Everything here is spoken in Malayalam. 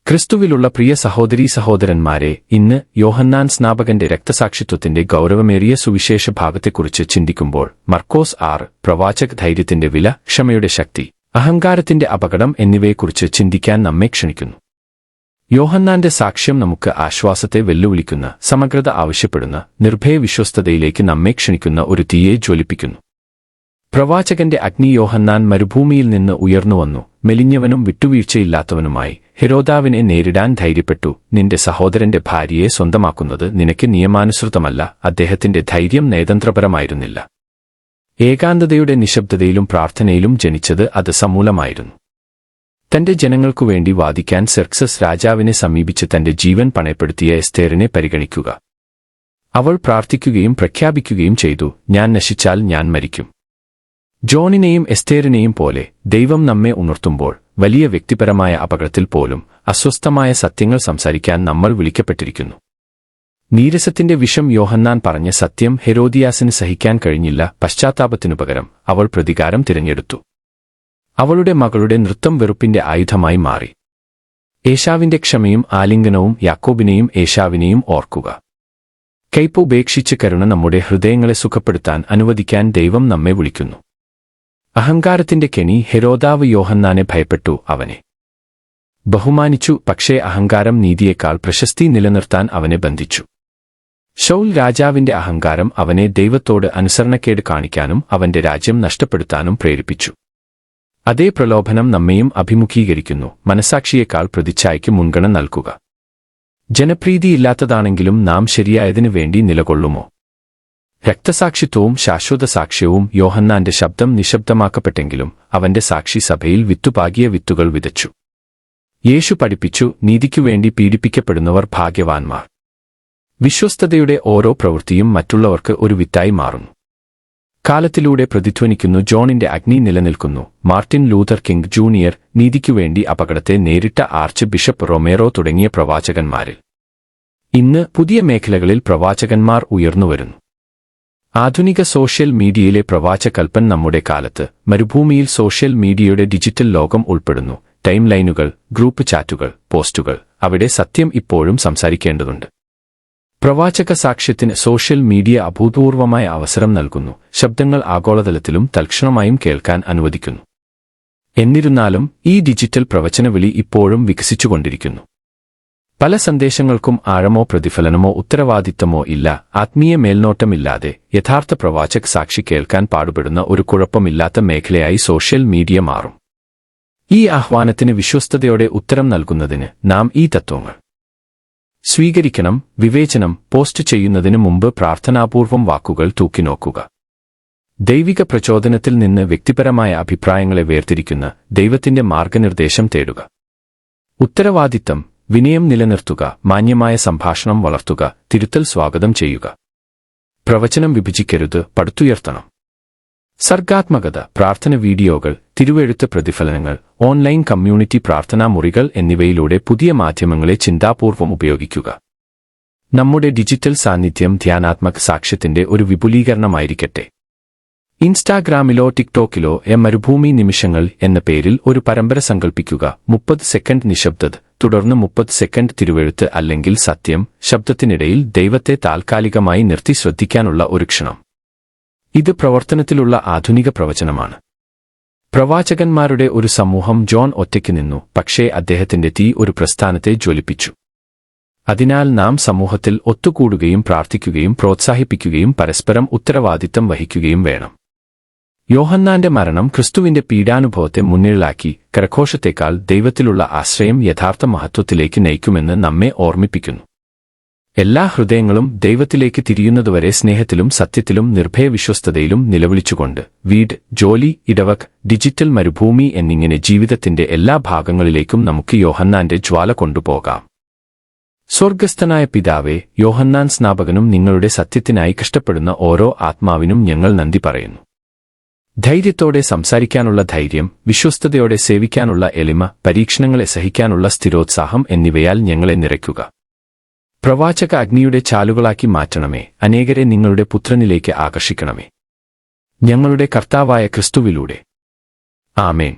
ക്രിസ്തുവിലുള്ള പ്രിയ സഹോദരീ സഹോദരന്മാരെ, ഇന്ന് യോഹന്നാൻ സ്നാപകന്റെ രക്തസാക്ഷിത്വത്തിന്റെ ഗൗരവമേറിയ സുവിശേഷ ഭാഗത്തെക്കുറിച്ച് ചിന്തിക്കുമ്പോൾ മർക്കോസ് 6 പ്രവാചക ധൈര്യത്തിന്റെ വില, ക്ഷമയുടെ ശക്തി, അഹങ്കാരത്തിന്റെ അപകടം എന്നിവയെക്കുറിച്ച് ചിന്തിക്കാൻ നമ്മെ ക്ഷണിക്കുന്നു. യോഹന്നാന്റെ സാക്ഷ്യം നമുക്ക് ആശ്വാസത്തെ വെല്ലുവിളിക്കുന്ന, സമഗ്രത ആവശ്യപ്പെടുന്ന, നിർഭയ വിശ്വസ്തതയിലേക്ക് നമ്മെ ക്ഷണിക്കുന്ന ഒരു തീയെ ജ്വലിപ്പിക്കുന്നു. പ്രവാചകന്റെ അഗ്നി യോഹന്നാൻ മരുഭൂമിയിൽ നിന്ന് ഉയർന്നുവന്നു. മെലിഞ്ഞവനും വിട്ടുവീഴ്ചയില്ലാത്തവനുമായി ഹെരോദാവിനെ നേരിടാൻ ധൈര്യപ്പെട്ടു. നിന്റെ സഹോദരന്റെ ഭാര്യയെ സ്വന്തമാക്കുന്നത് നിനക്ക് നിയമാനുസൃതമല്ല. അദ്ദേഹത്തിന്റെ ധൈര്യം നയതന്ത്രപരമായിരുന്നില്ല. ഏകാന്തതയുടെ നിശബ്ദതയിലും പ്രാർത്ഥനയിലും ജനിച്ചത് അത് സമൂലമായിരുന്നു. തന്റെ ജനങ്ങൾക്കുവേണ്ടി വാദിക്കാൻ സെർക്സസ് രാജാവിനെ സമീപിച്ച് തന്റെ ജീവൻ പണയപ്പെടുത്തിയ എസ്തേറിനെ പരിഗണിക്കുക. അവൾ പ്രാർത്ഥിക്കുകയും പ്രഖ്യാപിക്കുകയും ചെയ്തു, ഞാൻ നശിച്ചാൽ ഞാൻ മരിക്കും. ജോണിനെയും എസ്തേറിനെയും പോലെ ദൈവം നമ്മെ ഉണർത്തുമ്പോൾ വലിയ വ്യക്തിപരമായ അപകടത്തിൽ പോലും അസ്വസ്ഥമായ സത്യങ്ങൾ സംസാരിക്കാൻ നമ്മൾ വിളിക്കപ്പെട്ടിരിക്കുന്നു. നീരസത്തിന്റെ വിഷം യോഹന്നാൻ പറഞ്ഞ സത്യം ഹെരോദിയാസിന് സഹിക്കാൻ കഴിഞ്ഞില്ല. പശ്ചാത്താപത്തിനു പകരം അവൾ പ്രതികാരം തിരഞ്ഞെടുത്തു. അവളുടെ മകളുടെ നൃത്തം വെറുപ്പിന്റെ ആയുധമായി മാറി. ഏശാവിന്റെ ക്ഷമയും ആലിംഗനവും യാക്കോബിനെയും ഏശാവിനെയും ഓർക്കുക. കയ്പ് ഉപേക്ഷിച്ച് കരുണ നമ്മുടെ ഹൃദയങ്ങളെ സുഖപ്പെടുത്താൻ അനുവദിക്കാൻ ദൈവം നമ്മെ വിളിക്കുന്നു. അഹങ്കാരത്തിന്റെ കെണി. ഹെരോദാവ് യോഹന്നാനെ ഭയപ്പെട്ടു, അവനെ ബഹുമാനിച്ചു. പക്ഷേ അഹങ്കാരം നീതിയേക്കാൾ പ്രശസ്തി നിലനിർത്താൻ അവനെ ബന്ധിച്ചു. ശൗൽ രാജാവിന്റെ അഹങ്കാരം അവനെ ദൈവത്തോട് അനുസരണക്കേട് കാണിക്കാനും അവന്റെ രാജ്യം നഷ്ടപ്പെടുത്താനും പ്രേരിപ്പിച്ചു. അതേ പ്രലോഭനം നമ്മെയും അഭിമുഖീകരിക്കുന്നു. മനസാക്ഷിയേക്കാൾ പ്രതിച്ഛായയ്ക്ക് മുൻഗണന നൽകുക. ജനപ്രീതിയില്ലാത്തതാണെങ്കിലും നാം ശരിയായതിനു വേണ്ടി നിലകൊള്ളുമോ? രക്തസാക്ഷിത്വവും ശാശ്വത സാക്ഷ്യവും. യോഹന്നാന്റെ ശബ്ദം നിശബ്ദമാക്കപ്പെട്ടെങ്കിലും അവന്റെ സാക്ഷി സഭയിൽ വിത്തുപാകിയ വിത്തുകൾ വിതച്ചു. യേശു പഠിപ്പിച്ചു, നീതിക്കുവേണ്ടി പീഡിപ്പിക്കപ്പെടുന്നവർ ഭാഗ്യവാന്മാർ. വിശ്വസ്തതയുടെ ഓരോ പ്രവൃത്തിയും മറ്റുള്ളവർക്ക് ഒരു വിത്തായി മാറുന്നു. കാലത്തിലൂടെ പ്രതിധ്വനിക്കുന്നു. ജോണിന്റെ അഗ്നി നിലനിൽക്കുന്നു. മാർട്ടിൻ ലൂഥർ കിംഗ് ജൂനിയർ നീതിക്കുവേണ്ടി അപകടത്തെ നേരിട്ട ആർച്ച് ബിഷപ്പ് റൊമേറോ തുടങ്ങിയ പ്രവാചകന്മാരിൽ ഇന്ന് പുതിയ മേഖലകളിൽ പ്രവാചകന്മാർ ഉയർന്നുവരുന്നു. ആധുനിക സോഷ്യൽ മീഡിയയിലെ പ്രവാചകൽപ്പൻ നമ്മുടെ കാലത്ത് മരുഭൂമിയിൽ സോഷ്യൽ മീഡിയയുടെ ഡിജിറ്റൽ ലോകം ഉൾപ്പെടുന്നു. ടൈം ലൈനുകൾ, ഗ്രൂപ്പ് ചാറ്റുകൾ, പോസ്റ്റുകൾ. അവിടെ സത്യം ഇപ്പോഴും സംസാരിക്കേണ്ടതുണ്ട്. പ്രവാചക സാക്ഷ്യത്തിന് സോഷ്യൽ മീഡിയ അഭൂതപൂർവമായ അവസരം നൽകുന്നു. ശബ്ദങ്ങൾ ആഗോളതലത്തിലും തൽക്ഷണമായും കേൾക്കാൻ അനുവദിക്കുന്നു. എന്നിരുന്നാലും ഈ ഡിജിറ്റൽ പ്രവചനവിളി ഇപ്പോഴും വികസിച്ചുകൊണ്ടിരിക്കുന്നു. പല സന്ദേശങ്ങൾക്കും ആഴമോ പ്രതിഫലനമോ ഉത്തരവാദിത്തമോ ഇല്ല. ആത്മീയ മേൽനോട്ടമില്ലാതെ യഥാർത്ഥ പ്രവാചക സാക്ഷി കേൾക്കാൻ പാടുപെടുന്ന ഒരു കുഴപ്പമില്ലാത്ത മേഖലയായി സോഷ്യൽ മീഡിയ മാറും. ഈ ആഹ്വാനത്തിന് വിശ്വസ്തയോടെ ഉത്തരം നൽകുന്നതിന് നാം ഈ തത്വങ്ങൾ സ്വീകരിക്കണം. വിവേചനം. പോസ്റ്റ് ചെയ്യുന്നതിനു മുമ്പ് പ്രാർത്ഥനാപൂർവം വാക്കുകൾ തൂക്കിനോക്കുക. ദൈവിക പ്രചോദനത്തിൽ നിന്ന് വ്യക്തിപരമായ അഭിപ്രായങ്ങളെ വേർതിരിക്കുന്ന ദൈവത്തിന്റെ മാർഗനിർദ്ദേശം തേടുക. ഉത്തരവാദിത്തം. വിനയം നിലനിർത്തുക. മാന്യമായ സംഭാഷണം വളർത്തുക. തിരുത്തൽ സ്വാഗതം ചെയ്യുക. പ്രവചനം വിഭജിക്കരുത്, പടുത്തുയർത്തണം. സർഗാത്മകത. പ്രാർത്ഥന വീഡിയോകൾ, തിരുവെഴുത്ത് പ്രതിഫലനങ്ങൾ, ഓൺലൈൻ കമ്മ്യൂണിറ്റി പ്രാർത്ഥനാ മുറികൾ എന്നിവയിലൂടെ പുതിയ മാധ്യമങ്ങളെ ചിന്താപൂർവം ഉപയോഗിക്കുക. നമ്മുടെ ഡിജിറ്റൽ സാന്നിധ്യം ധ്യാനാത്മക സാക്ഷ്യത്തിന്റെ ഒരു വിപുലീകരണമായിരിക്കട്ടെ. ഇൻസ്റ്റാഗ്രാമിലോ ടിക്ടോക്കിലോ മരുഭൂമി നിമിഷങ്ങൾ എന്ന പേരിൽ ഒരു പരമ്പര സങ്കൽപ്പിക്കുക. 30 സെക്കൻഡ് നിശബ്ദത, തുടർന്ന് 30 സെക്കൻഡ് തിരുവെഴുത്ത് അല്ലെങ്കിൽ സത്യം. ശബ്ദത്തിനിടയിൽ ദൈവത്തെ താൽക്കാലികമായി നിർത്തി ശ്രദ്ധിക്കാനുള്ള ഒരു ക്ഷണം. ഇത് പ്രവർത്തനത്തിലുള്ള ആധുനിക പ്രവചനമാണ്. പ്രവാചകന്മാരുടെ ഒരു സമൂഹം. ജോൺ ഒറ്റയ്ക്ക് നിന്നു, പക്ഷേ അദ്ദേഹത്തിന്റെ തീ ഒരു പ്രസ്ഥാനത്തെ ജ്വലിപ്പിച്ചു. അതിനാൽ നാം സമൂഹത്തിൽ ഒത്തുകൂടുകയും പ്രാർത്ഥിക്കുകയും പ്രോത്സാഹിപ്പിക്കുകയും പരസ്പരം ഉത്തരവാദിത്തം വഹിക്കുകയും വേണം. യോഹന്നാന്റെ മരണം ക്രിസ്തുവിന്റെ പീഡാനുഭവത്തെ മുന്നിലാക്കി. കരഘോഷത്തേക്കാൾ ദൈവത്തിലുള്ള ആശ്രയം യഥാർത്ഥ മഹത്വത്തിലേക്ക് നയിക്കുമെന്ന് നമ്മെ ഓർമ്മിപ്പിക്കുന്നു. എല്ലാ ഹൃദയങ്ങളും ദൈവത്തിലേക്ക് തിരിയുന്നതുവരെ സ്നേഹത്തിലും സത്യത്തിലും നിർഭയവിശ്വസ്തതയിലും നിലവിളിച്ചുകൊണ്ട് വീട്, ജോലി, ഇടവക്, ഡിജിറ്റൽ മരുഭൂമി എന്നിങ്ങനെ ജീവിതത്തിന്റെ എല്ലാ ഭാഗങ്ങളിലേക്കും നമുക്ക് യോഹന്നാന്റെ ജ്വാല കൊണ്ടുപോകാം. സ്വർഗസ്ഥനായ പിതാവേ, യോഹന്നാൻ സ്നാപകനും നിങ്ങളുടെ സത്യത്തിനായി കഷ്ടപ്പെടുന്ന ഓരോ ആത്മാവിനും ഞങ്ങൾ നന്ദി പറയുന്നു. ധൈര്യത്തോടെ സംസാരിക്കാനുള്ള ധൈര്യം, വിശ്വസ്തയോടെ സേവിക്കാനുള്ള എളിമ, പരീക്ഷണങ്ങളെ സഹിക്കാനുള്ള സ്ഥിരോത്സാഹം എന്നിവയാൽ ഞങ്ങളെ നിറയ്ക്കുക. പ്രവാചക അഗ്നിയുടെ ചാലുകളാക്കി മാറ്റണമേ. അനേകരെ നിങ്ങളുടെ പുത്രനിലേക്ക് ആകർഷിക്കണമേ. ഞങ്ങളുടെ കർത്താവായ ക്രിസ്തുവിലൂടെ. ആമേൻ.